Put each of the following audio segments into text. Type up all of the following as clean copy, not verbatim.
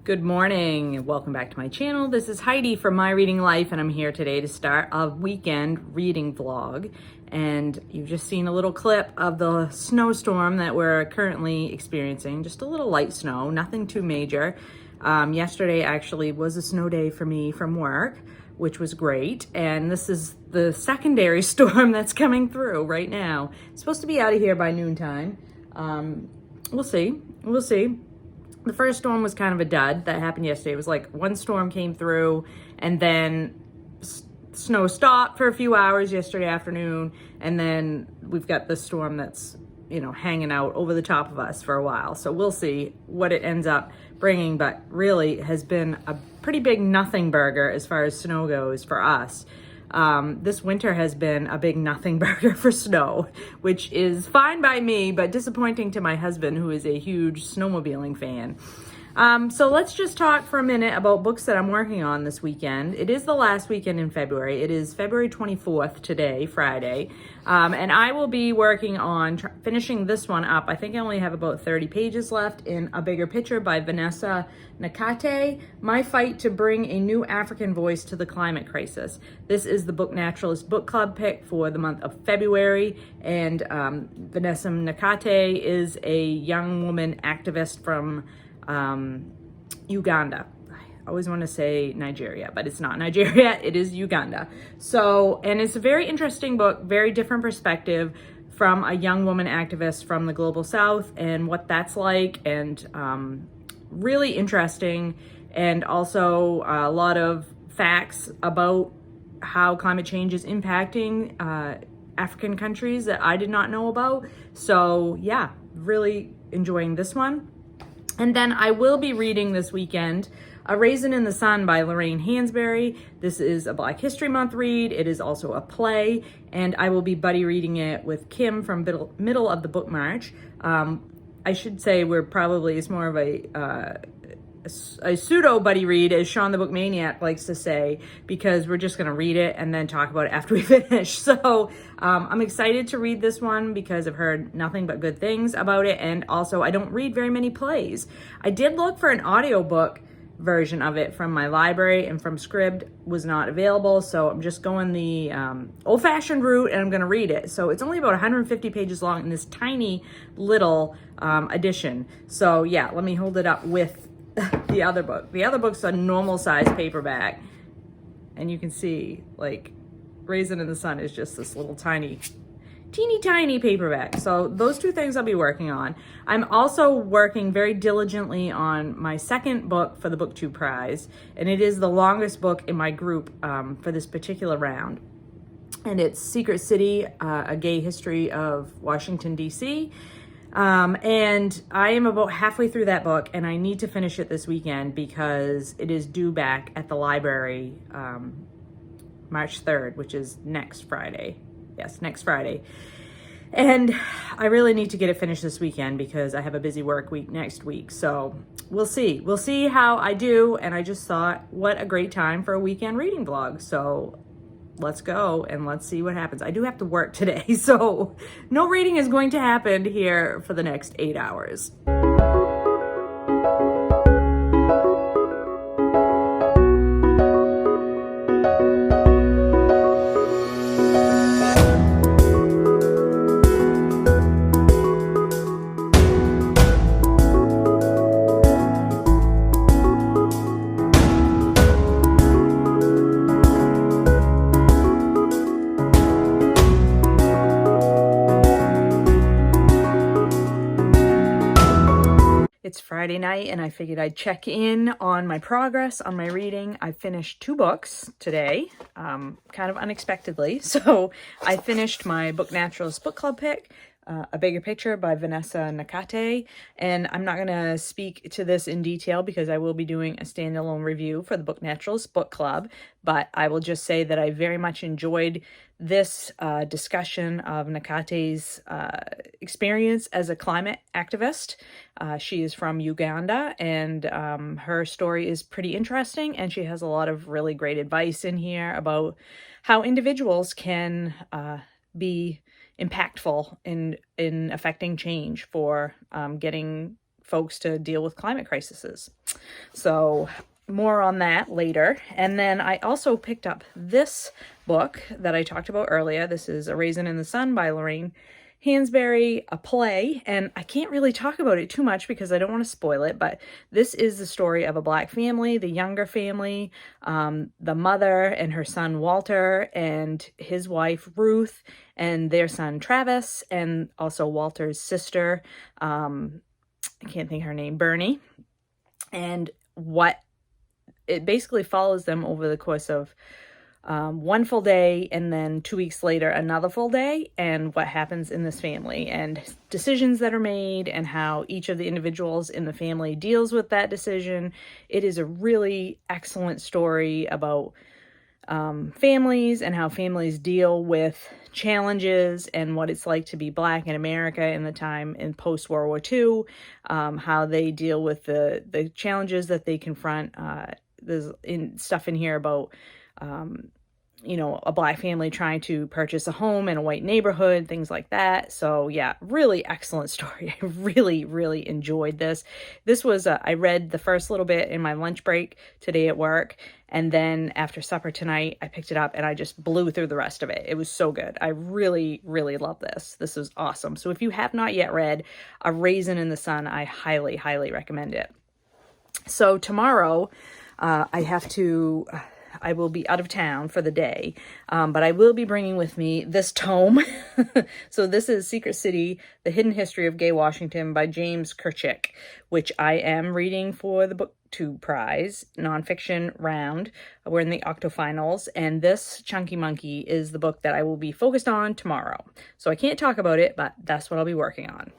Good morning. Welcome back to my channel. This is Heidi from My Reading Life, and I'm here today to start a weekend reading vlog. And you've just seen a little clip of the snowstorm that we're currently experiencing. Just a little light snow, nothing too major. Yesterday actually was a snow day for me from work, which was great. And this is the secondary storm that's coming through right now. It's supposed to be out of here by noontime. We'll see. The first storm was kind of a dud that happened yesterday. It was like one storm came through and then snow stopped for a few hours yesterday afternoon. And then we've got this storm that's, hanging out over the top of us for a while. So we'll see what it ends up bringing, but really has been a pretty big nothing burger as far as snow goes for us. This winter has been a big nothing burger for snow, which is fine by me, but disappointing to my husband, who is a huge snowmobiling fan. So let's just talk for a minute about books that I'm working on this weekend. It is the last weekend in February. It is February 24th today, Friday. And I will be working on finishing this one up. I think I only have about 30 pages left in A Bigger Picture by Vanessa, Nakate, My Fight to Bring a New African Voice to the Climate Crisis. This is the Book Naturalist Book Club pick for the month of February. And Vanessa Nakate is a young woman activist from Uganda. I always want to say Nigeria, but it's not Nigeria, it is Uganda. So, and it's a very interesting book, very different perspective from a young woman activist from the global south and what that's like, and really interesting, and also a lot of facts about how climate change is impacting African countries that I did not know about. So yeah, really enjoying this one. And then I will be reading this weekend A Raisin in the Sun by Lorraine Hansberry. This is a Black History Month read. It is also a play, and I will be buddy reading it with Kim from Middle of the Book March. I should say it's more of a pseudo buddy read, as Sean the Book Maniac likes to say, because we're just going to read it and then talk about it after we finish. So I'm excited to read this one because I've heard nothing but good things about it, and also I don't read very many plays. I did look for an audiobook version of it from my library, and from Scribd was not available, so I'm just going the old-fashioned route, and I'm going to read it. So it's only about 150 pages long in this tiny little edition. So yeah, let me hold it up with the other book. The other book's a normal size paperback, and you can see like Raisin in the Sun is just this little teeny tiny paperback. So those two things I'll be working on. I'm also working very diligently on my second book for the BookTube Prize, and it is the longest book in my group for this particular round. And it's Secret City, A Gay History of Washington, D.C., and I am about halfway through that book, and I need to finish it this weekend because it is due back at the library March 3rd, which is next Friday. Yes, next Friday. And I really need to get it finished this weekend because I have a busy work week next week. So we'll see. We'll see how I do. And I just thought, what a great time for a weekend reading vlog. So let's go and let's see what happens. I do have to work today, so no reading is going to happen here for the next 8 hours. It's Friday night, and I figured I'd check in on my progress on my reading. I finished 2 books today, kind of unexpectedly. So I finished my Book Naturalist Book Club pick, A Bigger Picture by Vanessa Nakate. And I'm not going to speak to this in detail because I will be doing a standalone review for the Book Naturalist Book Club. But I will just say that I very much enjoyed this discussion of Nakate's experience as a climate activist. She is from Uganda, and her story is pretty interesting, and she has a lot of really great advice in here about how individuals can be impactful in affecting change for getting folks to deal with climate crises. So more on that later. And then I also picked up this book that I talked about earlier. This is A Raisin in the Sun by Lorraine Hansberry, a play, and I can't really talk about it too much because I don't want to spoil it, but this is the story of a Black family, the younger family, the mother and her son Walter and his wife Ruth and their son Travis, and also Walter's sister, I can't think her name, Bernie, and what it basically follows them over the course of one full day, and then 2 weeks later another full day, and what happens in this family and decisions that are made and how each of the individuals in the family deals with that decision. It is a really excellent story about families and how families deal with challenges and what it's like to be Black in America in the time in post-World War II, how they deal with the challenges that they confront. There's stuff in here about a Black family trying to purchase a home in a white neighborhood, things like that. So yeah, really excellent story. I really, really enjoyed this. This was, I read the first little bit in my lunch break today at work. And then after supper tonight, I picked it up and I just blew through the rest of it. It was so good. I really, really love this. This was awesome. So if you have not yet read A Raisin in the Sun, I highly, highly recommend it. So tomorrow, I will be out of town for the day, but I will be bringing with me this tome. So this is Secret City, The Hidden History of Gay Washington by James Kirchick, which I am reading for the BookTube Prize nonfiction round. We're in the octofinals, and this Chunky Monkey is the book that I will be focused on tomorrow. So I can't talk about it, but that's what I'll be working on.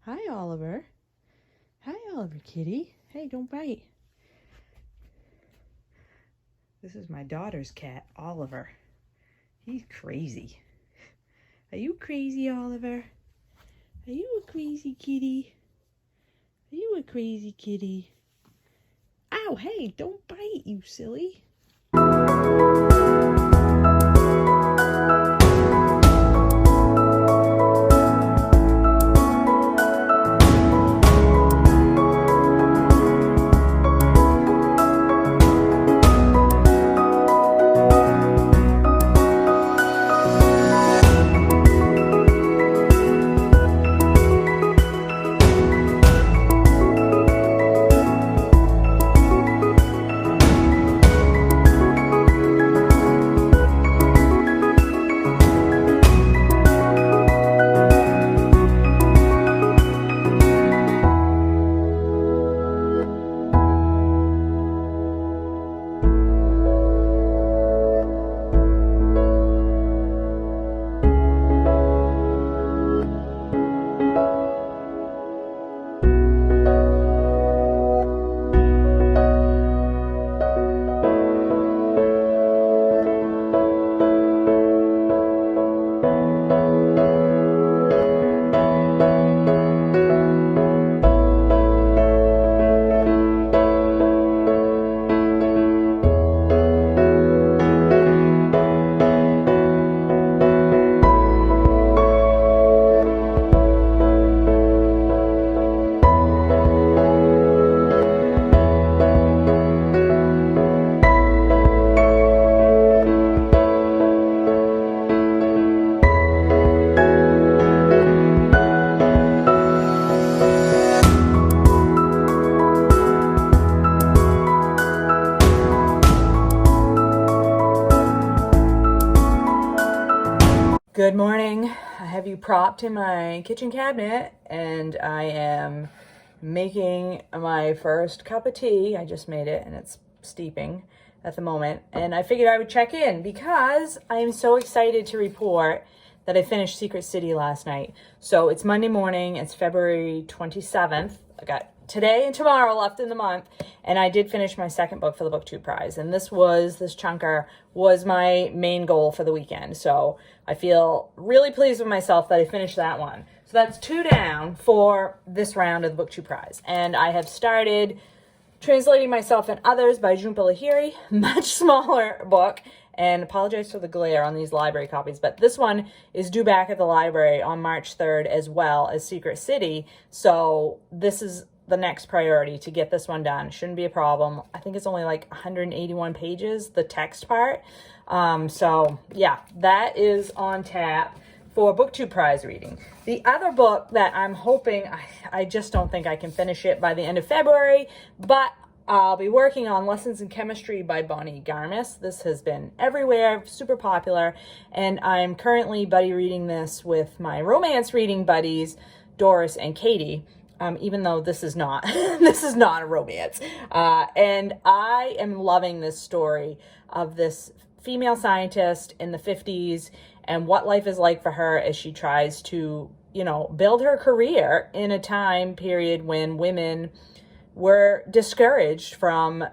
Hi, Oliver. Hi, Oliver kitty. Hey, don't bite. This is my daughter's cat, Oliver. He's crazy. Are you crazy, Oliver? Are you a crazy kitty? Are you a crazy kitty? Ow, hey, don't bite, you silly. Good morning. I have you propped in my kitchen cabinet and I am making my first cup of tea. I just made it and it's steeping at the moment. And I figured I would check in because I am so excited to report that I finished Secret City last night. So it's Monday morning, it's February 27th. I got today and tomorrow left in the month, and I did finish my second book for the BookTube Prize, and this chunker was my main goal for the weekend, so I feel really pleased with myself that I finished that one. So that's 2 down for this round of the BookTube Prize, and I have started Translating Myself and Others by Jhumpa Lahiri, much smaller book, And apologize for the glare on these library copies, but this one is due back at the library on March 3rd as well as Secret City. So this is the next priority to get this one done. Shouldn't be a problem. I think it's only like 181 pages, the text part. So yeah, that is on tap for BookTube prize reading. The other book that I'm hoping, I just don't think I can finish it by the end of February, but I'll be working on Lessons in Chemistry by Bonnie Garmus. This has been everywhere, super popular, and I'm currently buddy reading this with my romance reading buddies, Doris and Katie. Even though this is not this is not a romance. And I am loving this story of this female scientist in the 50s and what life is like for her as she tries to, you know, build her career in a time period when women were discouraged from,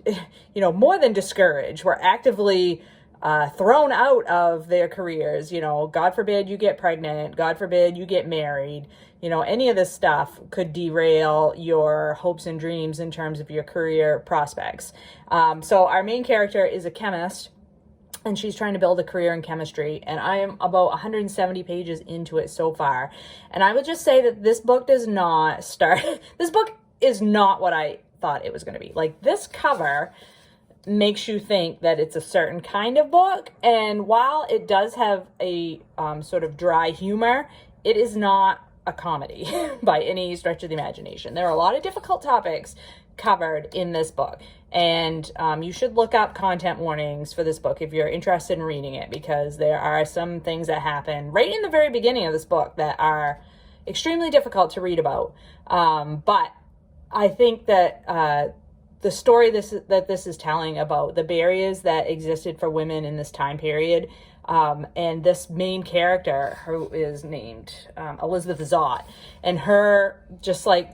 you know, more than discouraged, were actively thrown out of their careers. You know, God forbid you get pregnant, God forbid you get married. You know, any of this stuff could derail your hopes and dreams in terms of your career prospects. So our main character is a chemist, and she's trying to build a career in chemistry, and I am about 170 pages into it so far. And I would just say that this book does not start, this book is not what I thought it was going to be. Like, this cover makes you think that it's a certain kind of book, and while it does have a sort of dry humor, it is not a comedy by any stretch of the imagination. There are a lot of difficult topics covered in this book, and you should look up content warnings for this book if you're interested in reading it, because there are some things that happen right in the very beginning of this book that are extremely difficult to read about. But I think that the story this is telling about the barriers that existed for women in this time period, and this main character, who is named Elizabeth Zott, and her just like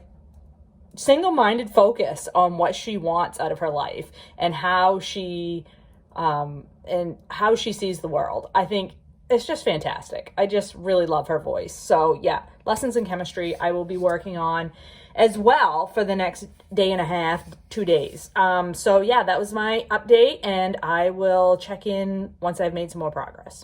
single-minded focus on what she wants out of her life and how she sees the world. I think it's just fantastic. I just really love her voice. So yeah, Lessons in Chemistry I will be working on as well for the next day and a half, 2 days. So yeah, that was my update, and I will check in once I've made some more progress.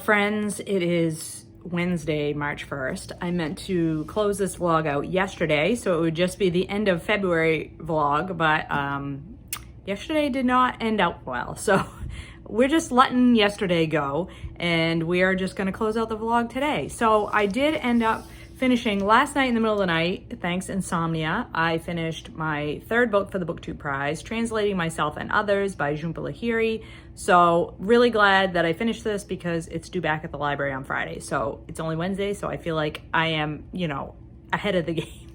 Friends, it is Wednesday, March 1st. I meant to close this vlog out yesterday, so it would just be the end of February vlog, but yesterday did not end out well. So we're just letting yesterday go, and we are just gonna close out the vlog today. So I did end up finishing last night in the middle of the night, thanks insomnia. I finished my third book for the BookTube prize, Translating Myself and Others by Jhumpa Lahiri. So really glad that I finished this because it's due back at the library on Friday. So it's only Wednesday, so I feel like I am, you know, ahead of the game.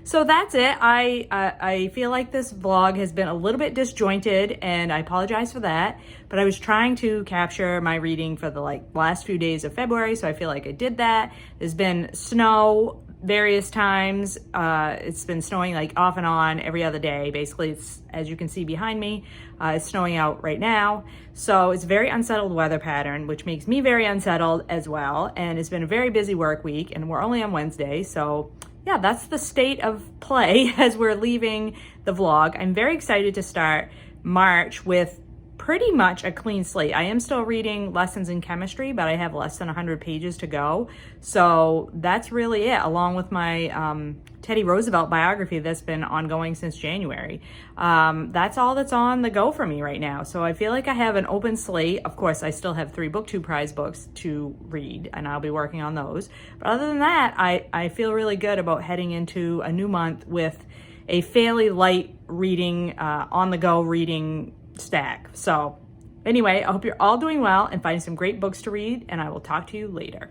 So that's it. I feel like this vlog has been a little bit disjointed, and I apologize for that, but I was trying to capture my reading for the last few days of February, so I feel like I did that. There's been snow various times. It's been snowing off and on every other day. Basically, it's, as you can see behind me, it's snowing out right now. So it's a very unsettled weather pattern, which makes me very unsettled as well. And it's been a very busy work week, and we're only on Wednesday, so yeah, that's the state of play as we're leaving the vlog. I'm very excited to start March with pretty much a clean slate. I am still reading Lessons in Chemistry, but I have less than 100 pages to go. So that's really it, along with my Teddy Roosevelt biography that's been ongoing since January. That's all that's on the go for me right now. So I feel like I have an open slate. Of course, I still have 3 BookTube prize books to read, and I'll be working on those. But other than that, I feel really good about heading into a new month with a fairly light reading, on-the-go reading stack. So anyway, I hope you're all doing well and finding some great books to read, and I will talk to you later.